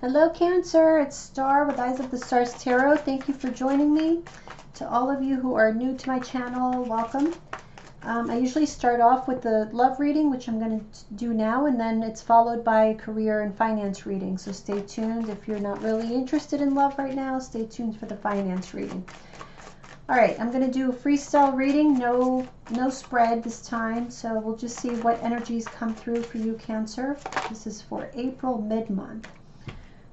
Hello Cancer, it's Star with Eyes of the Stars Tarot. Thank you for joining me. To all of you who are new to my channel, welcome. I usually start off with the love reading, which I'm going to do now, and then it's followed by career and finance reading. So stay tuned. If you're not really interested in love right now, stay tuned for the finance reading. All right, I'm going to do a freestyle reading, no spread this time. So we'll just see what energies come through for you, Cancer. This is for April mid-month.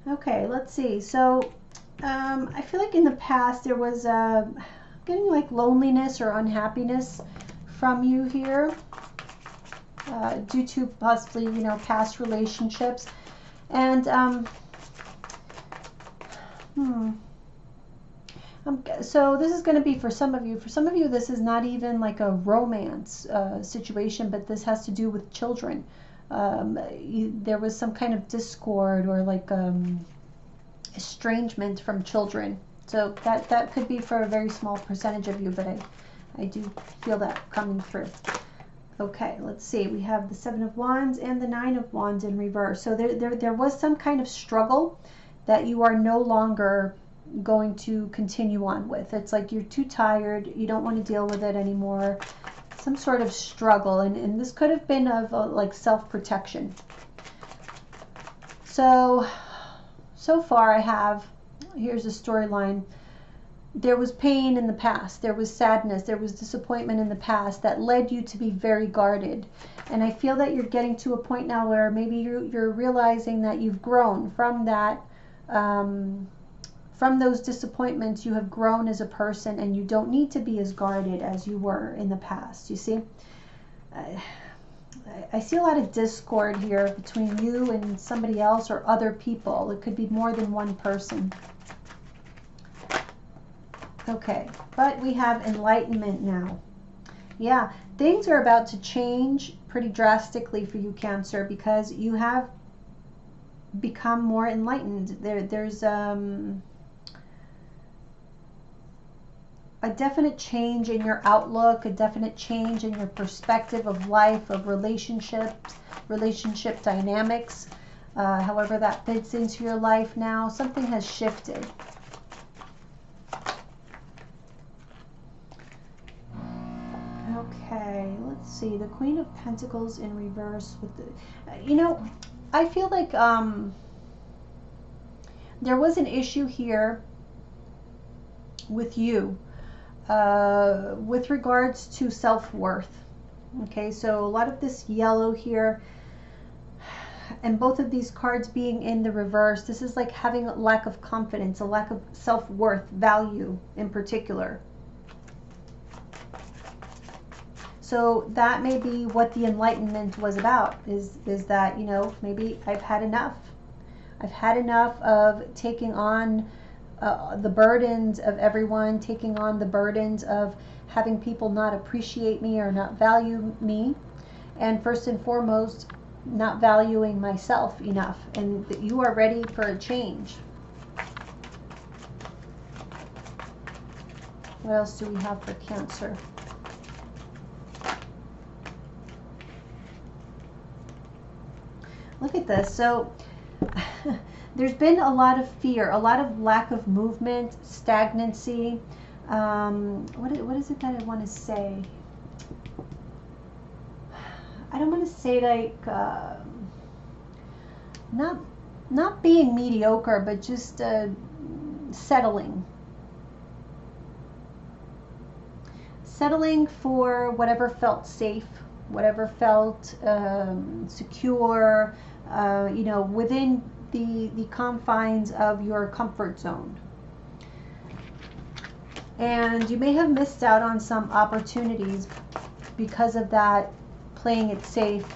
Okay, let's see. So I feel like in the past there was getting like loneliness or unhappiness from you here due to possibly, you know, past relationships. And so this is going to be for some of you. For some of you, this is not even like a romance situation, but this has to do with children. There was some kind of discord or like estrangement from children. So that could be for a very small percentage of you, but I do feel that coming through. Okay, let's see. We have the Seven of Wands and the Nine of Wands in reverse. So there was some kind of struggle that you are no longer going to continue on with. It's like you're too tired. You don't want to deal with it anymore. Some sort of struggle, and this could have been of like self-protection. So far I have, here's a storyline. There was pain in the past, there was sadness, there was disappointment in the past that led you to be very guarded. And I feel that you're getting to a point now where maybe you're realizing that you've grown from that, from those disappointments. You have grown as a person and you don't need to be as guarded as you were in the past. You see, I see a lot of discord here between you and somebody else or other people. It could be more than one person. Okay, but we have enlightenment now. Yeah, things are about to change pretty drastically for you, Cancer, because you have become more enlightened. There's a definite change in your outlook, a definite change in your perspective of life, of relationships, relationship dynamics, however that fits into your life now. Something has shifted. Okay, let's see. The Queen of Pentacles in reverse with the, you know, I feel like there was an issue here with you. With regards to self-worth. Okay, so a lot of this yellow here and both of these cards being in the reverse, this is like having a lack of confidence, a lack of self-worth, value in particular. So that may be what the enlightenment was about, is that, you know, maybe I've had enough. I've had enough of taking on the burdens of everyone, taking on the burdens of having people not appreciate me or not value me, and first and foremost, not valuing myself enough, and that you are ready for a change. What else do we have for Cancer? Look at this. So there's been a lot of fear, a lot of lack of movement, stagnancy. What is it that I want to say? I don't want to say like not being mediocre, but just settling for whatever felt safe, whatever felt secure, you know, within the confines of your comfort zone. And you may have missed out on some opportunities because of that playing it safe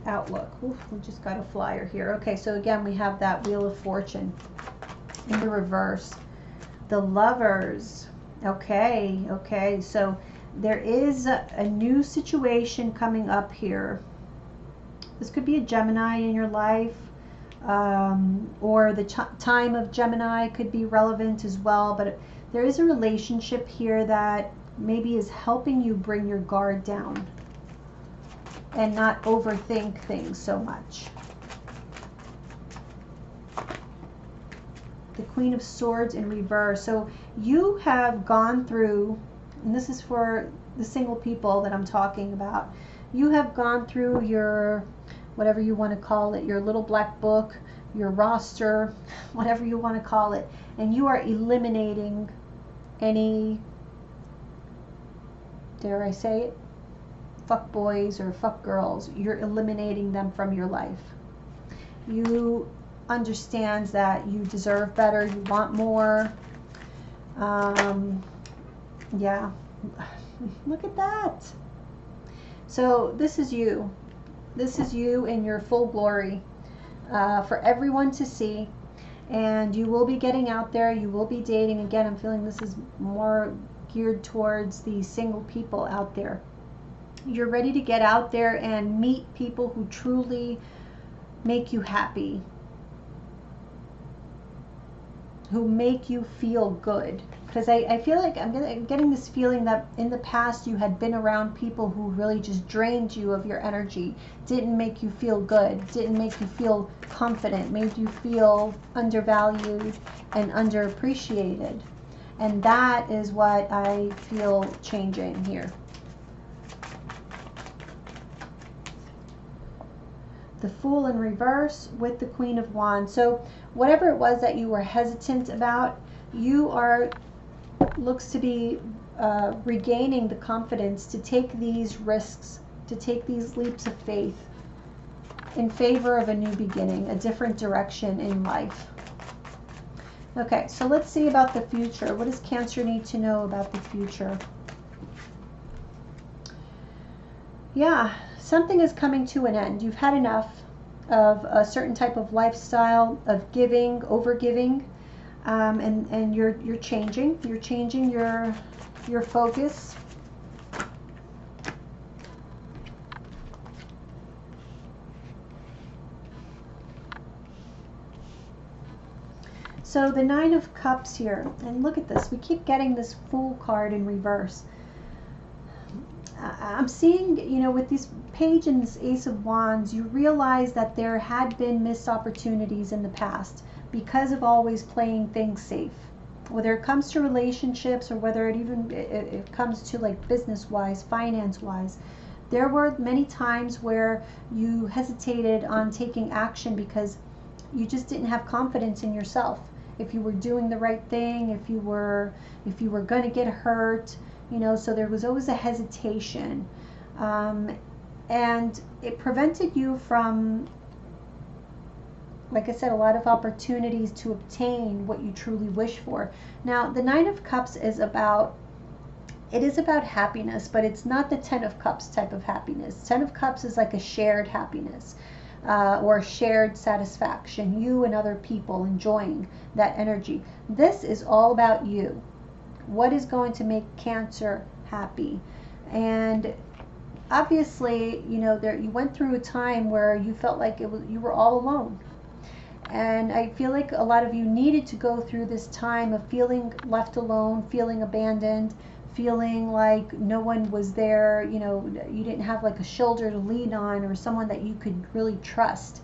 outlook. Oof, we just got a flyer here. Okay, so again, we have that Wheel of Fortune in the reverse. The Lovers. Okay, so there is a new situation coming up here. This could be a Gemini in your life, or the time of Gemini could be relevant as well, but there is a relationship here that maybe is helping you bring your guard down and not overthink things so much. the Queen of Swords in reverse. So you have gone through, and this is for the single people that I'm talking about, you have gone through your, whatever you want to call it, your little black book, your roster, whatever you want to call it, and you are eliminating any, dare I say it, fuck boys or fuck girls. You're eliminating them from your life. You understand that you deserve better, you want more. Yeah, look at that. So this is you. This is you in your full glory, for everyone to see. And you will be getting out there. You will be dating. Again, I'm feeling this is more geared towards the single people out there. You're ready to get out there and meet people who truly make you happy, who make you feel good. Because I feel like I'm getting this feeling that in the past you had been around people who really just drained you of your energy, didn't make you feel good, didn't make you feel confident, made you feel undervalued and underappreciated. And that is what I feel changing here. The Fool in reverse with the Queen of Wands. So whatever it was that you were hesitant about, you are, looks to be regaining the confidence to take these risks, to take these leaps of faith in favor of a new beginning, a different direction in life. Okay, so let's see about the future. What does Cancer need to know about the future? Yeah, something is coming to an end. You've had enough of a certain type of lifestyle of giving, over-giving, and you're changing. You're changing your focus. So the Nine of Cups here, and look at this. We keep getting this Fool card in reverse. I'm seeing, you know, with this Page and this Ace of Wands, you realize that there had been missed opportunities in the past because of always playing things safe. Whether it comes to relationships or whether it comes to like business-wise, finance-wise, there were many times where you hesitated on taking action because you just didn't have confidence in yourself. If you were doing the right thing, if you were going to get hurt, you know, so there was always a hesitation. And it prevented you from, like I said, a lot of opportunities to obtain what you truly wish for. Now, the Nine of Cups is about, it is about happiness, but it's not the Ten of Cups type of happiness. Ten of Cups is like a shared happiness, or shared satisfaction, you and other people enjoying that energy. This is all about you. What is going to make Cancer happy? And obviously, you know, you went through a time where you felt like you were all alone. And I feel like a lot of you needed to go through this time of feeling left alone, feeling abandoned, feeling like no one was there, you know, you didn't have like a shoulder to lean on or someone that you could really trust.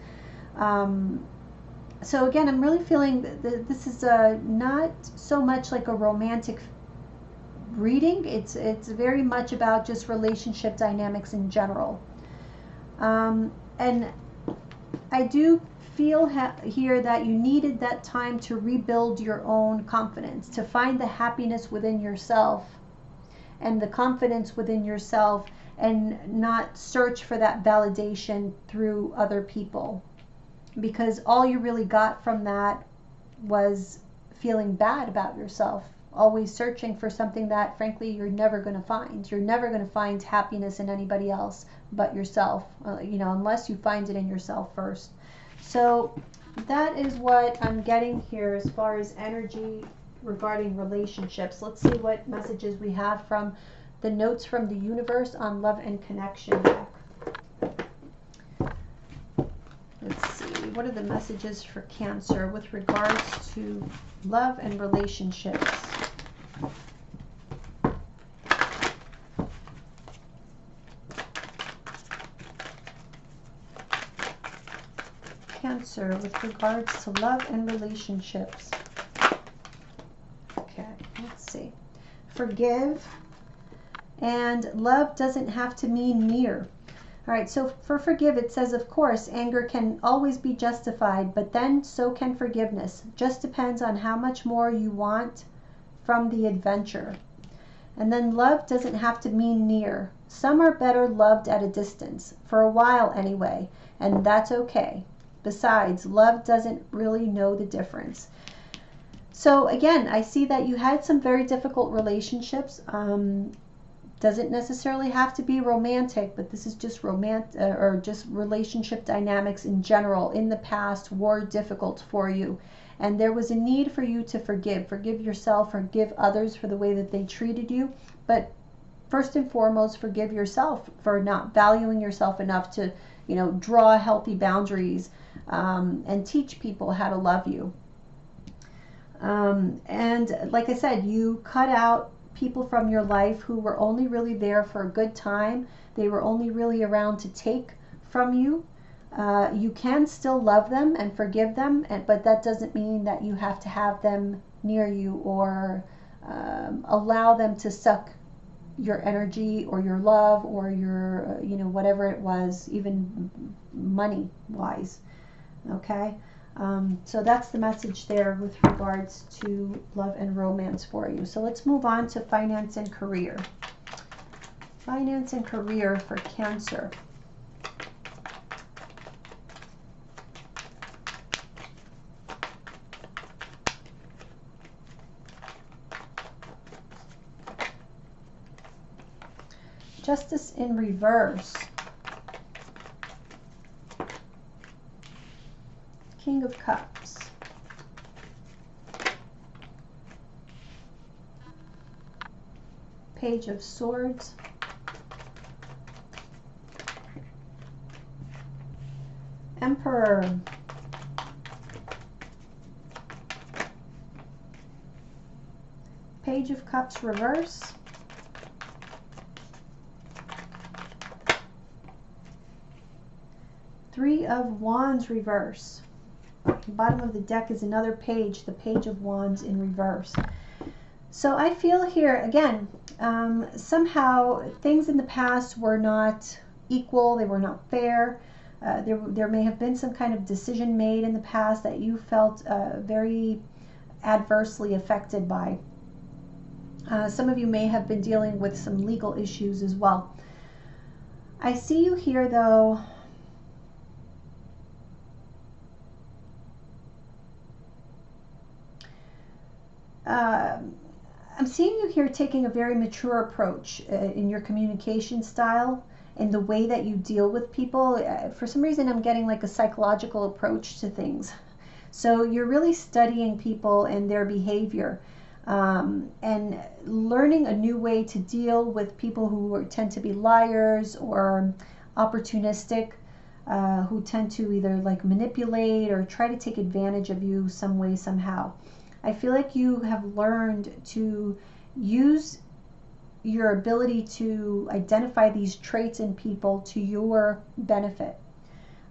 So again, I'm really feeling that this is not so much like a romantic reading. It's very much about just relationship dynamics in general. And I do feel here that you needed that time to rebuild your own confidence, to find the happiness within yourself and the confidence within yourself, and not search for that validation through other people, because all you really got from that was feeling bad about yourself, always searching for something that frankly you're never going to find. You're never going to find happiness in anybody else but yourself, you know, unless you find it in yourself first. So that is what I'm getting here as far as energy regarding relationships. Let's see what messages we have from the Notes from the Universe on Love and Connection deck. Let's see, what are the messages for Cancer with regards to love and relationships? Cancer with regards to love and relationships. forgive, and love doesn't have to mean near. All right, so for forgive, it says, of course, anger can always be justified, but then so can forgiveness. Just depends on how much more you want from the adventure. And then love doesn't have to mean near. Some are better loved at a distance, for a while anyway, and that's okay. Besides, love doesn't really know the difference. So again, I see that you had some very difficult relationships. Doesn't necessarily have to be romantic, but this is just or just relationship dynamics in general in the past were difficult for you. And there was a need for you to forgive. Forgive yourself, forgive others for the way that they treated you. But first and foremost, forgive yourself for not valuing yourself enough to, draw healthy boundaries and teach people how to love you. And like I said, you cut out people from your life who were only really there for a good time. They were only really around to take from you. You can still love them and forgive them, but that doesn't mean that you have to have them near you or allow them to suck your energy or your love or your, whatever it was, even money wise. Okay? So that's the message there with regards to love and romance for you. So let's move on to finance and career. Finance and career for Cancer. Justice in reverse. King of Cups. Page of Swords. Emperor. Page of Cups reverse. Three of Wands reverse. The bottom of the deck is another page, the Page of Wands in reverse. So I feel here, again, somehow things in the past were not equal, they were not fair. There may have been some kind of decision made in the past that you felt very adversely affected by. Some of you may have been dealing with some legal issues as well. I see you here, though, I'm seeing you here taking a very mature approach in your communication style and the way that you deal with people. For some reason, I'm getting like a psychological approach to things. So you're really studying people and their behavior and learning a new way to deal with people who tend to be liars or opportunistic, who tend to either like manipulate or try to take advantage of you some way, somehow. I feel like you have learned to use your ability to identify these traits in people to your benefit.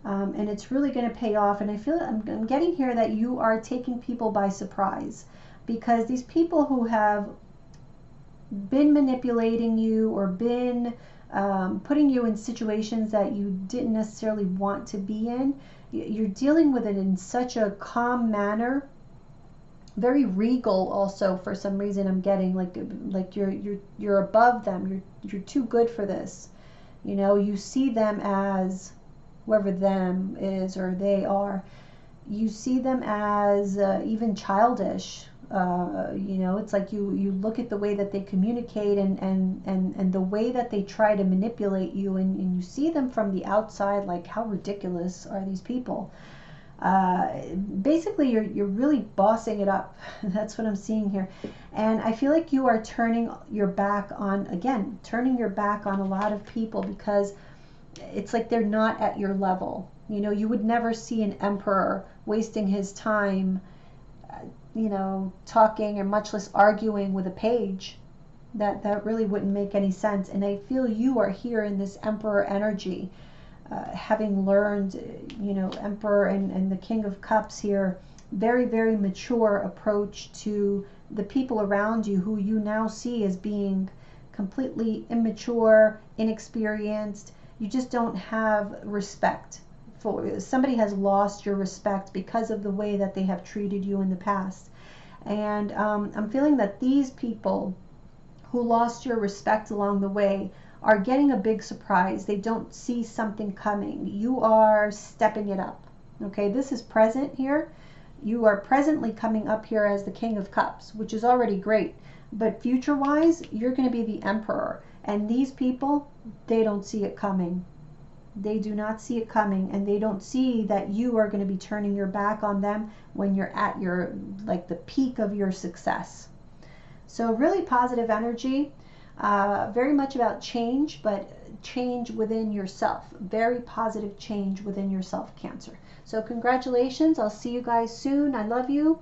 And it's really going to pay off. And I feel I'm getting here that you are taking people by surprise, because these people who have been manipulating you or been putting you in situations that you didn't necessarily want to be in, you're dealing with it in such a calm manner. Very regal also, for some reason I'm getting like you're above them. You're too good for this. You see them as whoever them is or they are. You see them as even childish. It's like you look at the way that they communicate and the way that they try to manipulate you, and you see them from the outside like, how ridiculous are these people? Basically you're really bossing it up. That's what I'm seeing here. And I feel like you are turning your back on a lot of people, because it's like they're not at your level. You would never see an emperor wasting his time talking, or much less arguing with a page. That really wouldn't make any sense. And I feel you are here in this emperor energy, having learned, Emperor and the King of Cups here, very, very mature approach to the people around you who you now see as being completely immature, inexperienced. You just don't have respect for. Somebody has lost your respect because of the way that they have treated you in the past. And I'm feeling that these people who lost your respect along the way are getting a big surprise. They don't see something coming. You are stepping it up. Okay, this is present here. You are presently coming up here as the King of Cups, which is already great. But future-wise, you're going to be the Emperor. And these people, they don't see it coming. They do not see it coming, and they don't see that you are going to be turning your back on them when you're at your, like, the peak of your success. So really positive energy, very much about change, but change within yourself. Very positive change within yourself, Cancer. So congratulations. I'll see you guys soon. I love you,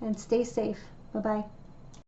and stay safe. Bye-bye.